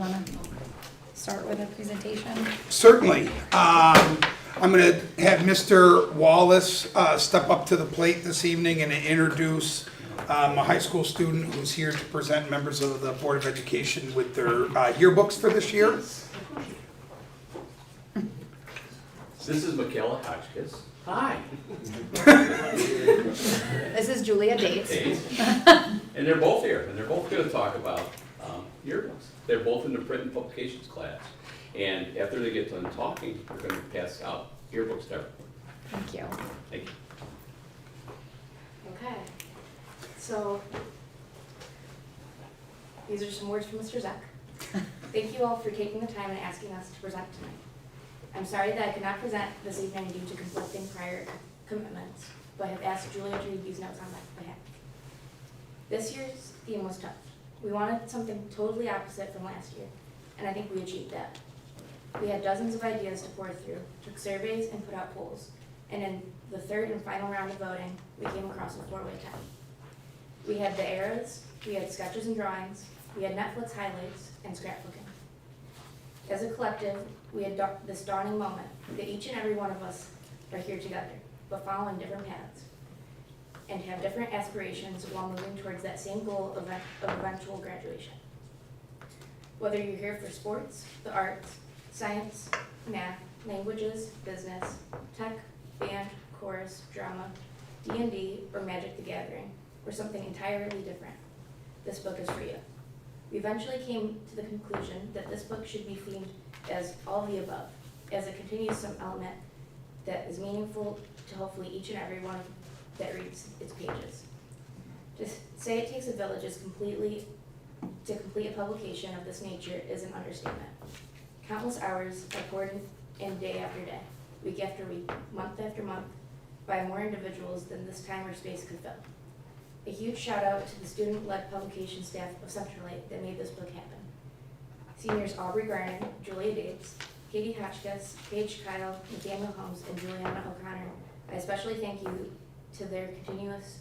want to start with a presentation? Certainly. I'm going to have Mr. Wallace step up to the plate this evening and introduce a high school student who's here to present members of the Board of Education with their yearbooks for this year. This is Michaela Hotchkiss. Hi. This is Julia Dates. And they're both here, and they're both going to talk about yearbooks. They're both in the print and publications class. And after they get done talking, we're going to pass out yearbooks to everyone. Thank you. Thank you. Okay, so these are some words from Mr. Zeck. Thank you all for taking the time and asking us to present tonight. I'm sorry that I could not present this evening due to conflicting prior commitments, but have asked Julia to read these notes on my behalf. This year's theme was tough. We wanted something totally opposite from last year, and I think we achieved that. We had dozens of ideas to pour through, took surveys, and put out polls. And in the third and final round of voting, we came across a four-way tie. We had the eras, we had sketches and drawings, we had Netflix highlights, and scrapbooking. As a collective, we had this dawning moment that each and every one of us are here together, but following different paths, and have different aspirations while moving towards that same goal of eventual graduation. Whether you're here for sports, the arts, science, math, languages, business, tech, band, chorus, drama, D&D, or Magic the Gathering, or something entirely different, this book is for you. We eventually came to the conclusion that this book should be themed as all of the above, as it continues some element that is meaningful to hopefully each and every one that reads its pages. To say it takes a village to complete a publication of this nature is an understatement. Countless hours are poured in day after day, week after week, month after month, by more individuals than this time or space could fill. A huge shout out to the student-led publication staff of Centralite that made this book happen. Seniors Aubrey Garner, Julia Dates, Katie Hotchkiss, Paige Kyle, Nathaniel Holmes, and Juliana O'Connor. I especially thank you to their continuous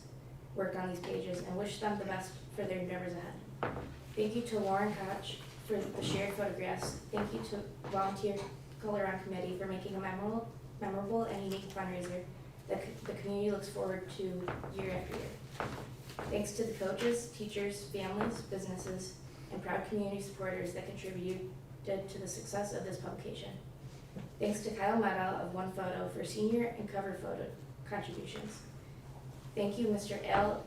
work on these pages and wish them the best for their endeavors ahead. Thank you to Lauren Koch for the shared photographs. Thank you to Volunteer Color Run Committee for making a memorable and unique fundraiser that the community looks forward to year after year. Thanks to the coaches, teachers, families, businesses, and proud community supporters that contributed to the success of this publication. Thanks to Kyle Meta of One Photo for senior and cover photo contributions. Thank you, Mr. Al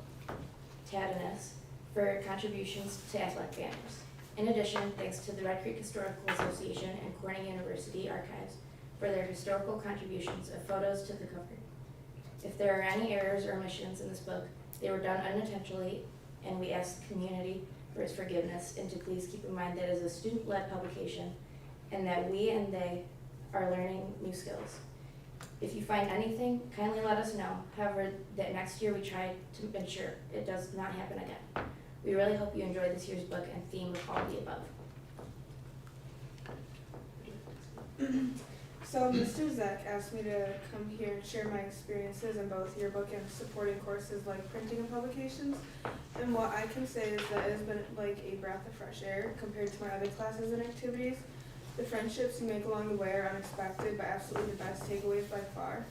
Tadanis, for contributions to athletic banners. In addition, thanks to the Red Creek Historical Association and Corning University Archives for their historical contributions of photos to the cover. If there are any errors or omissions in this book, they were done unintentionally, and we ask the community for its forgiveness, and to please keep in mind that it is a student-led publication and that we and they are learning new skills. If you find anything, kindly let us know. However, that next year we try to ensure it does not happen again. We really hope you enjoy this year's book and theme of all of the above. So Mr. Zeck asked me to come here and share my experiences in both yearbook and supporting courses like printing and publications. And what I can say is that it has been like a breath of fresh air compared to my other classes and activities. The friendships you make along the way are unexpected, but absolutely the best takeaways by far.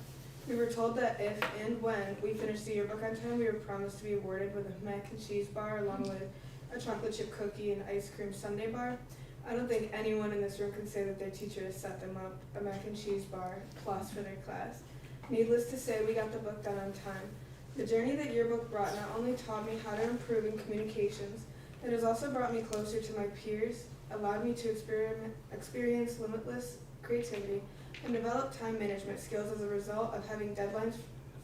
We were told that if and when we finished the yearbook on time, we were promised to be awarded with a mac and cheese bar along with a chocolate chip cookie and ice cream sundae bar. I don't think anyone in this room can say that their teacher has set them up a mac and cheese bar plus for their class. Needless to say, we got the book done on time. The journey that yearbook brought not only taught me how to improve in communications, it has also brought me closer to my peers, allowed me to experience limitless creativity, and develop time management skills as a result of having deadlines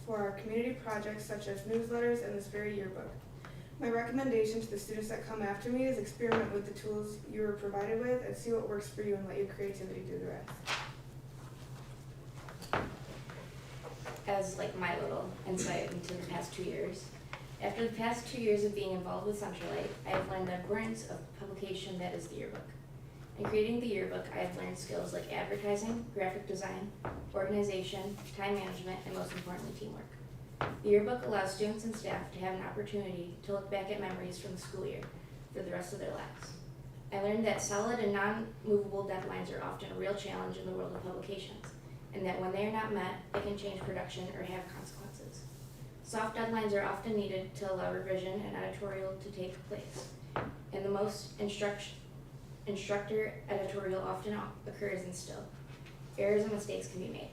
for our community projects such as newsletters and this very yearbook. My recommendation to the students that come after me is experiment with the tools you were provided with and see what works for you and let your creativity do the rest. As like my little insight into the past 2 years. After the past 2 years of being involved with Centralite, I have learned the importance of publication that is the yearbook. In creating the yearbook, I have learned skills like advertising, graphic design, organization, time management, and most importantly, teamwork. The yearbook allows students and staff to have an opportunity to look back at memories from the school year for the rest of their lives. I learned that solid and non-movable deadlines are often a real challenge in the world of publications, and that when they are not met, it can change production or have consequences. Soft deadlines are often needed to allow revision and editorial to take place, and the most instructor editorial often occurs in still. Errors and mistakes can be made.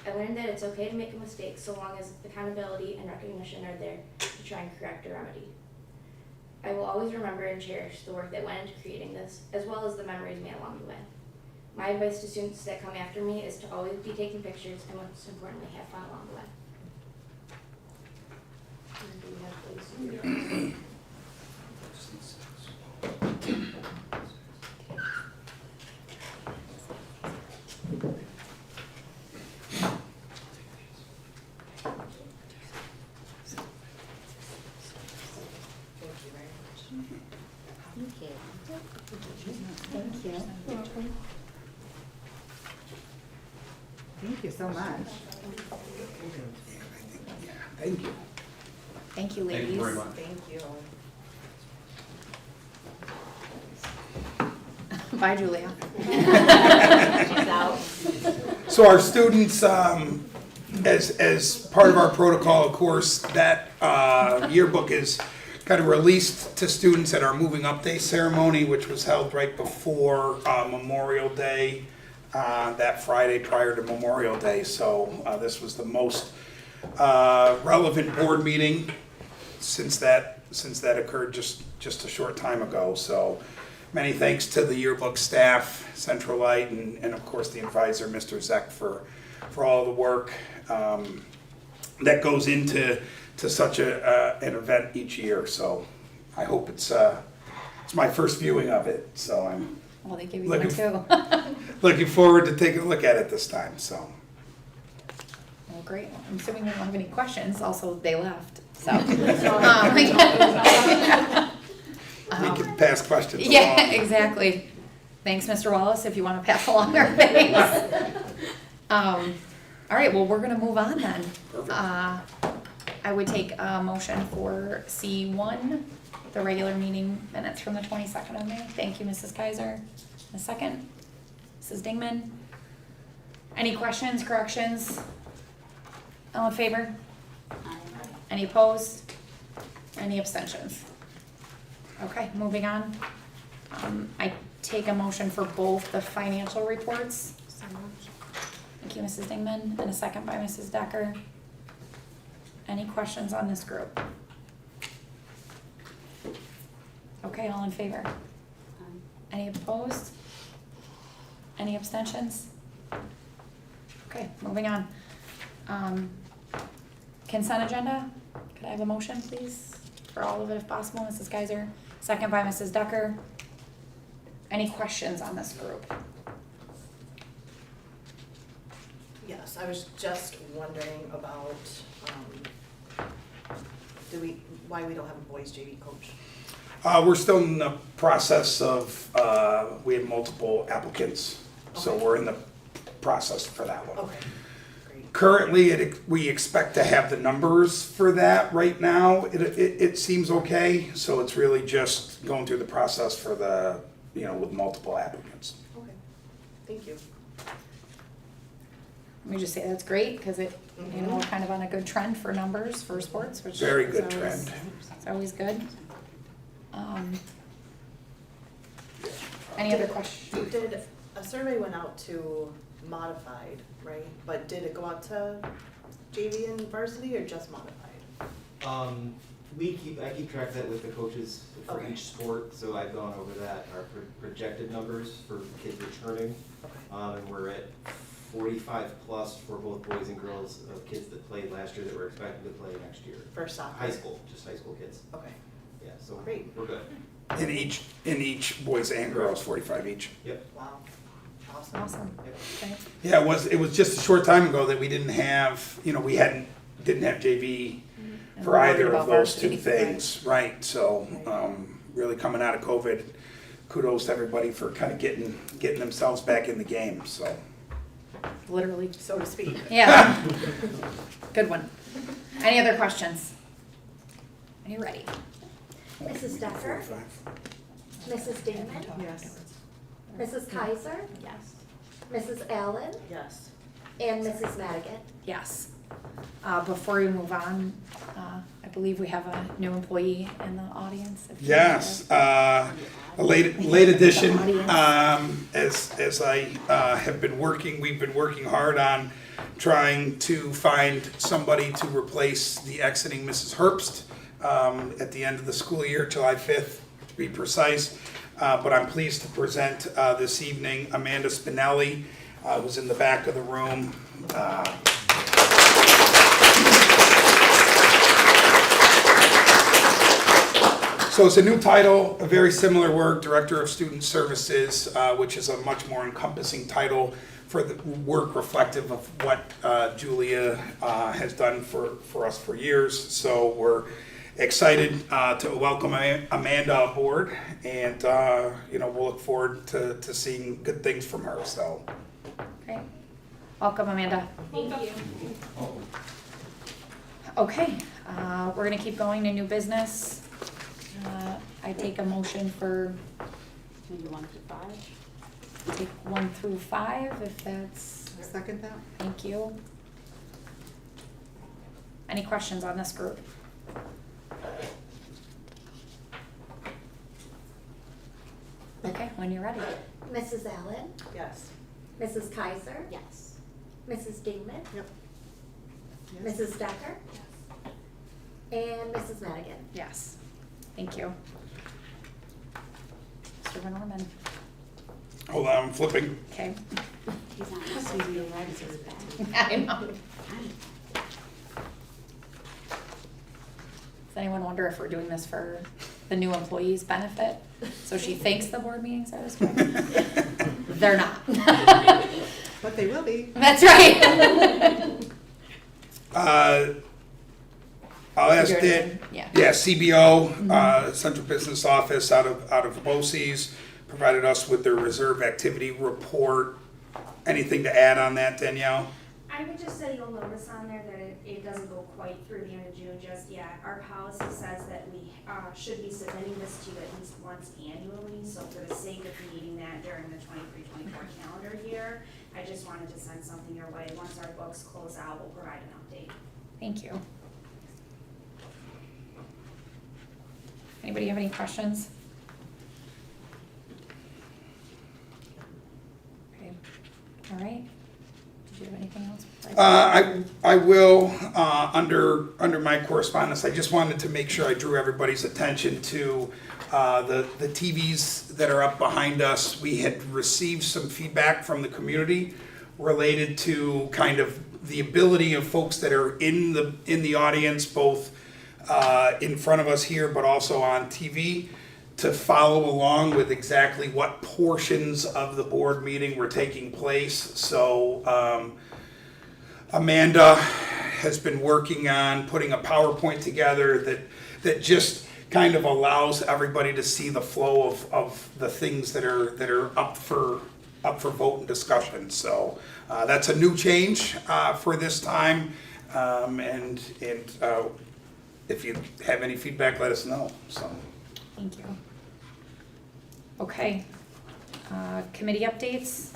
I learned that it's okay to make a mistake so long as accountability and recognition are there to try and correct or remedy. I will always remember and cherish the work that went into creating this, as well as the memories made along the way. My advice to students that come after me is to always be taking pictures and, most importantly, have fun along the way. And do we have those? Thank you. Thank you so much. Yeah, thank you. Thank you, Thank ladies. you very much. Thank you. Bye, Julia. She's out. So our students, as part of our protocol, of course, that yearbook is kind of released to students at our moving up day ceremony, which was held right before Memorial Day, that Friday prior to Memorial Day. So this was the most relevant board meeting since that occurred just a short time ago. So many thanks to the yearbook staff, Central Light, and of course the advisor, Mr. Zeck, for all the work that goes into such an event each year. So I hope it's my first viewing of it. So I'm Well, they give you one too. looking forward to taking a look at it this time. So Well, great. I'm assuming we don't have any questions. Also, they left, so. we can pass questions Yeah, along. exactly. Thanks, Mr. Wallace, if you want to pass along our thanks. All right, well, we're gonna move on then. Perfect. I would take a motion for C1, the regular meeting minutes from the 22nd of May. Thank you, Mrs. Kaiser. A second, Mrs. Dingman. Any questions, corrections? All in favor? Any opposed? Any abstentions? Okay, moving on. I take a motion for both the financial reports. Thank you, Mrs. Dingman, and a second by Mrs. Decker. Any questions on this group? Okay, all in favor? Any opposed? Any abstentions? Okay, moving on. Consent agenda, could I have a motion, please, for all of it if possible, Mrs. Geiser? Second by Mrs. Decker. Any questions on this group? Yes, I was just wondering about, why we don't have a boys JV coach? We're still in the process of, we have multiple applicants, so Okay. we're in the process for that one. Okay, great. Currently, we expect to have the numbers for that right now. It seems okay, so it's really just going through the process for the, with multiple applicants. Okay, thank you. Let me just say that's great, because we're kind of on a good trend for numbers for sports, which Very is good always- trend. It's always good. Any other questions? Did, a survey went out to modified, right? But did it go out to JV and varsity or just modified? I keep track of that with the coaches for Okay. each sport, so I've gone over that, our projected numbers for kids returning. Okay. And we're at 45 plus for both boys and girls of kids that played last year that we're expecting to play next year. For soccer? High school, just high school kids. Okay, Yeah, so Great. we're good. In each boys and girls, 45 each. Yep. wow, awesome. Awesome. Yep. Okay. Yeah, it was just a short time ago that we didn't have, didn't have JV And for we're worried either of about those two varsity. things, right? So, really coming out of COVID, kudos to everybody for kind of getting themselves back in the game, so. Literally. So to speak. Yeah. Good one. Any other questions? Are you ready? Mrs. Decker? Mrs. Dingman? Yes. Mrs. Kaiser? Yes. Mrs. Allen? Yes. And Mrs. Madigan? Yes. Before we move on, I believe we have a new employee in the audience. if you Yes, a late addition. As I have been working, we've been working hard on trying to find somebody to replace the exiting Mrs. Herbst at the end of the school year, July 5th, to be precise. But I'm pleased to present this evening Amanda Spinelli, who's in the back of the room. So it's a new title, a very similar work, Director of Student Services, which is a much more encompassing title for the work reflective of what Julia has done for us for years. So we're excited to welcome Amanda aboard, and we'll look forward to seeing good things from her. So Great. Welcome, Amanda. Thank you. Okay, we're gonna keep going to new business. I take a motion for, Maybe 1 through 5. take 1 through 5, if that's, Second that? thank you. Any questions on this group? Okay, when you're ready. Mrs. Allen? Yes. Mrs. Kaiser? Yes. Mrs. Dingman? Yep. Mrs. Decker? And Mrs. Madigan? Yes, thank you. Mr. Van Orman, hold on, I'm flipping. okay. He's not listening. Your legs are back. I know. Does anyone wonder if we're doing this for the new employees' benefit? So she thinks the board meetings are this quick? They're not. But they will be. That's right. I'll ask Yours, Dan. yeah. Yeah, CBO, Central Business Office out of BOCES, provided us with their reserve activity report. Anything to add on that, Danielle? I would just say you'll notice on there that it doesn't go quite through the end of June just yet. Our policy says that we should be submitting this to you at least once annually, so for the sake of needing that during the 23-24 calendar year, I just wanted to send something your way. Once our books close out, we'll provide an update. Thank you. Anybody have any questions? Okay, all right. Did you have anything else? I will, under my correspondence, I just wanted to make sure I drew everybody's attention to the TVs that are up behind us. We had received some feedback from the community related to kind of the ability of folks that are in the audience, both in front of us here, but also on TV, to follow along with exactly what portions of the board meeting were taking place. So Amanda has been working on putting a PowerPoint together that just kind of allows everybody to see the flow of the things that are up for vote and discussion. So that's a new change for this time, and if you have any feedback, let us know. So. Thank you. Okay, committee updates.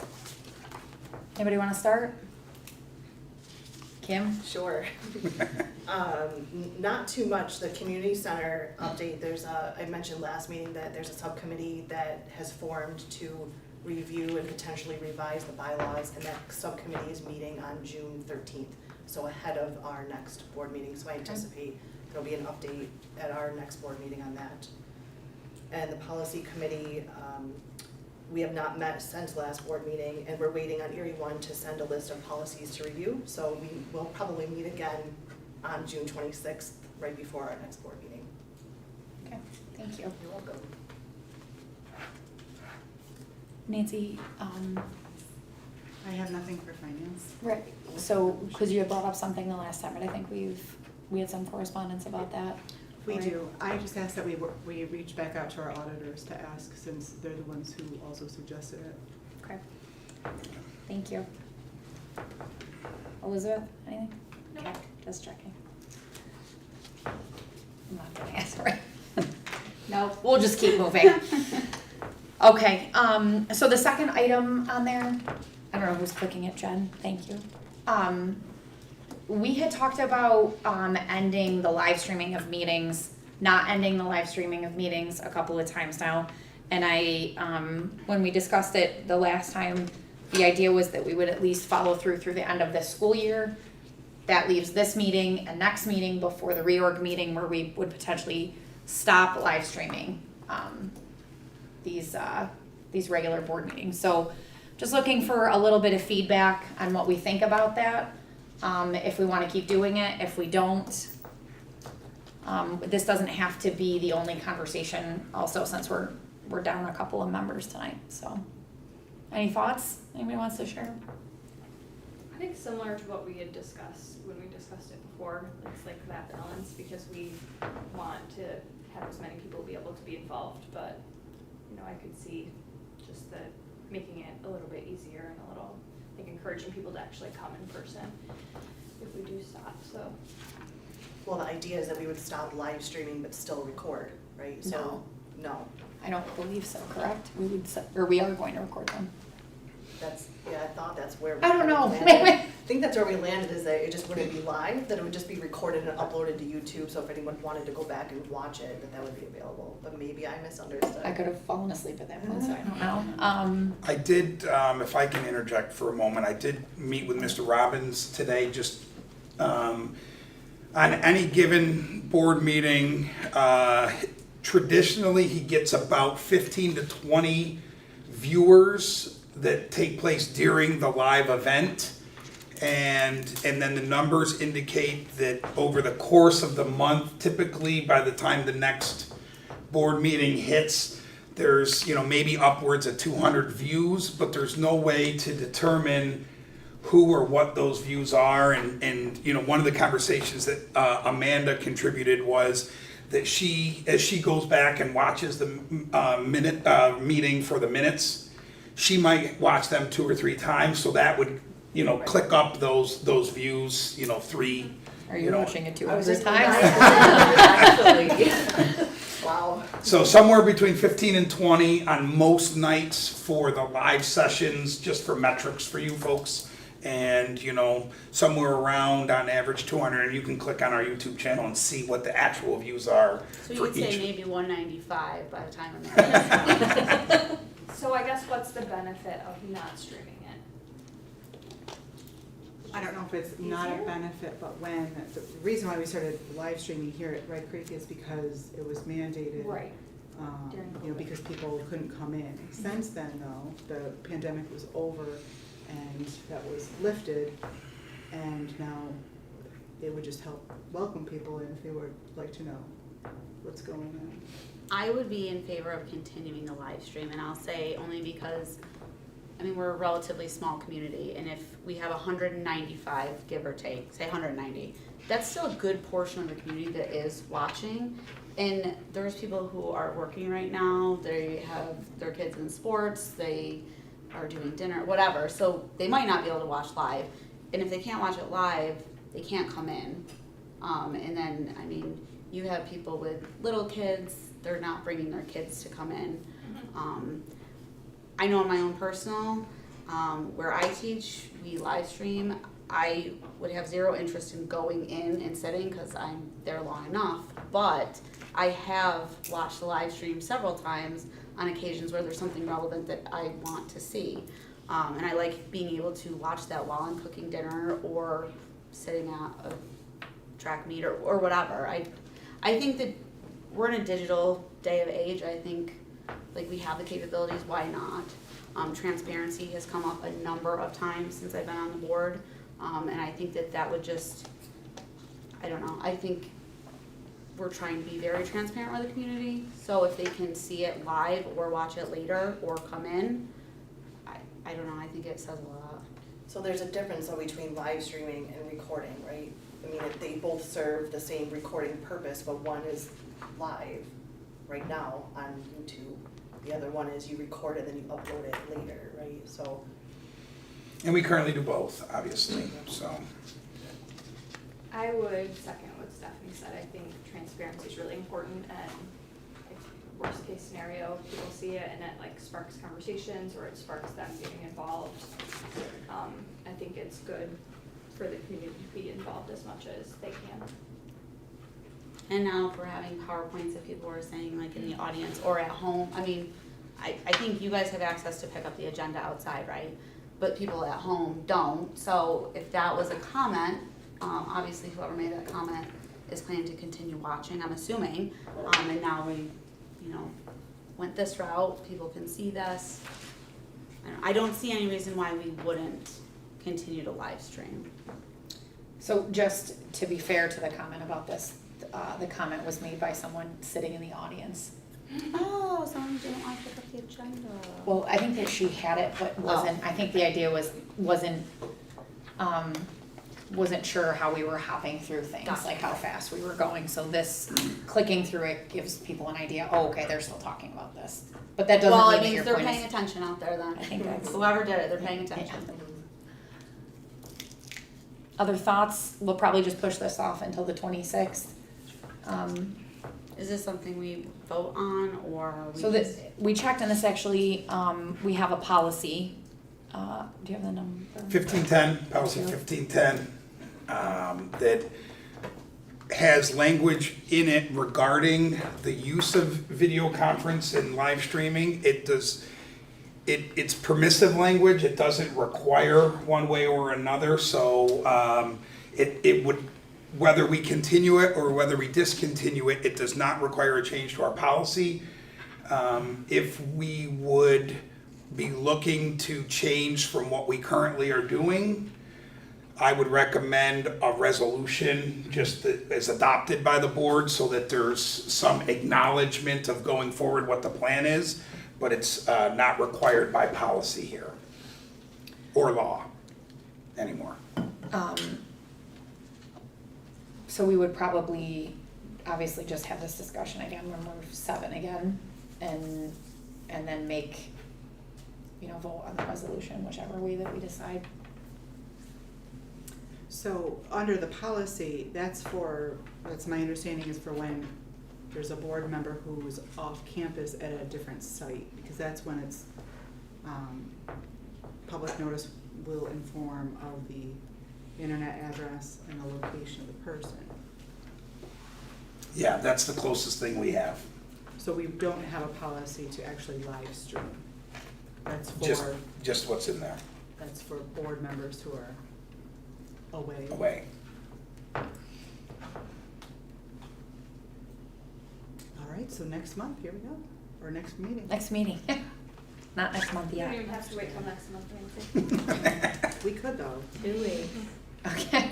Anybody want to start? Kim? Sure. Not too much. The community center update, I mentioned last meeting that there's a subcommittee that has formed to review and potentially revise the bylaws, and that subcommittee is meeting on June 13th, so ahead of our next board meeting. So I anticipate there'll be an update at our next board meeting on that. And the policy committee, we have not met since last board meeting, and we're waiting on Erie 1 to send a list of policies to review. So we will probably meet again on June 26th, right before our next board meeting. Okay, thank you. You're welcome. Nancy, I have nothing for finance. right, so, because you had brought up something the last time, but I think we had some correspondence about that. We Right. do. I just asked that we reach back out to our auditors to ask, since they're the ones who also suggested it. Okay, thank you. Elizabeth, anything? Okay, just checking. I'm not gonna ask, right? No, we'll just keep moving. Okay, so the second item on there, I don't know who's clicking it, Jen, thank you. We had talked about, ending the live streaming of meetings, not ending the live streaming of meetings a couple of times now. And I, when we discussed it the last time, the idea was that we would at least follow through the end of this school year. That leaves this meeting and next meeting before the reorg meeting where we would potentially stop live streaming, these regular board meetings. So just looking for a little bit of feedback on what we think about that. If we wanna keep doing it, if we don't. This doesn't have to be the only conversation also, since we're down a couple of members tonight, so. Any thoughts? Anybody wants to share? I think similar to what we had discussed when we discussed it before, it's like that balance, because we want to have as many people be able to be involved, but, you know, I could see just the, making it a little bit easier and a little, like encouraging people to actually come in person if we do stop, so. Well, the idea is that we would stop live streaming but still record, right? So, no. I don't believe so, correct? We would, or we are going to record them. That's, yeah, I thought that's where we I don't know. landed. I think that's where we landed, is that it just wouldn't be live, that it would just be recorded and uploaded to YouTube, so if anyone wanted to go back and watch it, that would be available. But maybe I misunderstood. I could have fallen asleep at that point, so I don't know. I did, if I can interject for a moment, I did meet with Mr. Robbins today, just on any given board meeting, traditionally he gets about 15 to 20 viewers that take place during the live event. And then the numbers indicate that over the course of the month, typically by the time the next board meeting hits, there's, you know, maybe upwards of 200 views, but there's no way to determine who or what those views are. And you know, one of the conversations that Amanda contributed was that she, as she goes back and watches the meeting for the minutes, she might watch them 2 or 3 times, so that would, you know, click up those views, you know, 3. Are you know. watching it I was 200 just times? actually. Wow. So somewhere between 15 and 20 on most nights for the live sessions, just for metrics for you folks. And, you know, somewhere around on average 200, and you can click on our YouTube channel and see what the actual views are So you for would say each. maybe 195 by the time I'm there. So I guess what's the benefit of not streaming it? I don't know if it's not a Easier? benefit, but when, the reason why we started live streaming here at Red Creek is because it was mandated. Right. You know, because people couldn't come in. Since then, though, the pandemic was over and that was lifted, and now it would just help welcome people in if they would like to know what's going on. I would be in favor of continuing the live stream, and I'll say only because, I mean, we're a relatively small community, and if we have 195, give or take, say 190, that's still a good portion of the community that is watching. And there's people who are working right now, they have their kids in sports, they are doing dinner, whatever, so they might not be able to watch live. And if they can't watch it live, they can't come in. And then, I mean, you have people with little kids, they're not bringing their kids to come in. I know in my own personal, where I teach, we live stream. I would have zero interest in going in and sitting because I'm there long enough, but I have watched the live stream several times on occasions where there's something relevant that I want to see. And I like being able to watch that while I'm cooking dinner or sitting at a track meet or whatever. I think that we're in a digital day of age. I think like we have the capabilities, why not? Transparency has come up a number of times since I've been on the board. And I think that would just, I don't know, I think we're trying to be very transparent with the community. So if they can see it live or watch it later or come in, I don't know, I think it says a lot. So there's a difference though between live streaming and recording, right? I mean, they both serve the same recording purpose, but one is live right now on YouTube. The other one is you record it and then you upload it later, right? So. And we currently do both, obviously, so. I would second what Stephanie said. I think transparency is really important, and worst case scenario, people see it and it like sparks conversations or it sparks them getting involved. I think it's good for the community to be involved as much as they can. And now if we're having PowerPoints that people were saying like in the audience or at home, I mean, I think you guys have access to pick up the agenda outside, right? But people at home don't, so if that was a comment, obviously whoever made that comment is planning to continue watching, I'm assuming. And now we, went this route, people can see this. I don't see any reason why we wouldn't continue to live stream. So just to be fair to the comment about this, the comment was made by someone sitting in the audience. Oh, someone didn't want to pick up the agenda. Well, I think that she had it, but wasn't, I think the idea wasn't sure how we were hopping through things, Gotcha. like how fast we were going. So this, clicking through it gives people an idea, oh, okay, they're still talking about this. But that doesn't Well, mean it that means your they're point paying is. attention out there then. I think that's. Whoever did it, they're paying attention. Other thoughts? We'll probably just push this off until the 26th. Is this something we vote on or we So just? that, we checked on this actually, we have a policy, do you have the number? 1510, policy 1510, that has language in it regarding the use of video conference and live streaming. It's permissive language, it doesn't require one way or another, so it would, whether we continue it or whether we discontinue it, it does not require a change to our policy. If we would be looking to change from what we currently are doing, I would recommend a resolution just that is adopted by the board so that there's some acknowledgement of going forward what the plan is, but it's not required by policy here or law anymore. So we would probably, obviously, just have this discussion again, remove 7 again, and then make, vote on the resolution, whichever way that we decide. So, under the policy, that's my understanding is for when there's a board member who's off campus at a different site, because that's when it's, public notice will inform of the internet address and the location of the person. Yeah, that's the closest thing we have. So we don't have a policy to actually live stream. That's Just what's in there, that's for board members who are away. All right, so next month, here we go, or next meeting. Next meeting, not next month You don't yet. even have to wait till next month or anything. We could though. 2 weeks. Okay.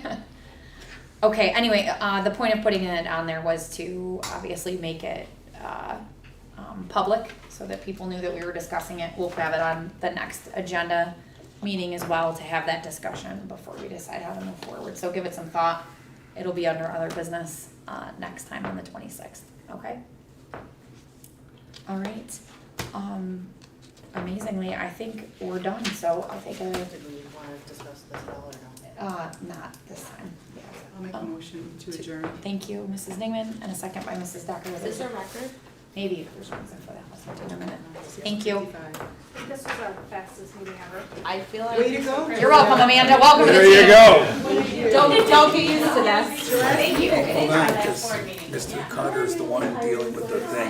Okay, anyway, the point of putting it on there was to obviously make it, public so that people knew that we were discussing it. We'll have it on the next agenda meeting as well to have that discussion before we decide how to move forward. So give it some thought. It'll be under other business, next time on the 26th, okay? All right, amazingly, I think we're done, so I'll take a, Did we want to discuss this at all or no? not this time, yeah. I'll make a motion to adjourn. Thank you, Mrs. Dingman, and a second by Mrs. Decker. Is this a record? Maybe there's a reason for that, let's take a minute. Thank you. 6:55. I think this was our fastest meeting ever. I feel like. Way to go. You're welcome, Amanda, welcome to the There team. you go. Don't get used to this. Thank you. Hold on, because Mr. Carter's the one dealing with the thing.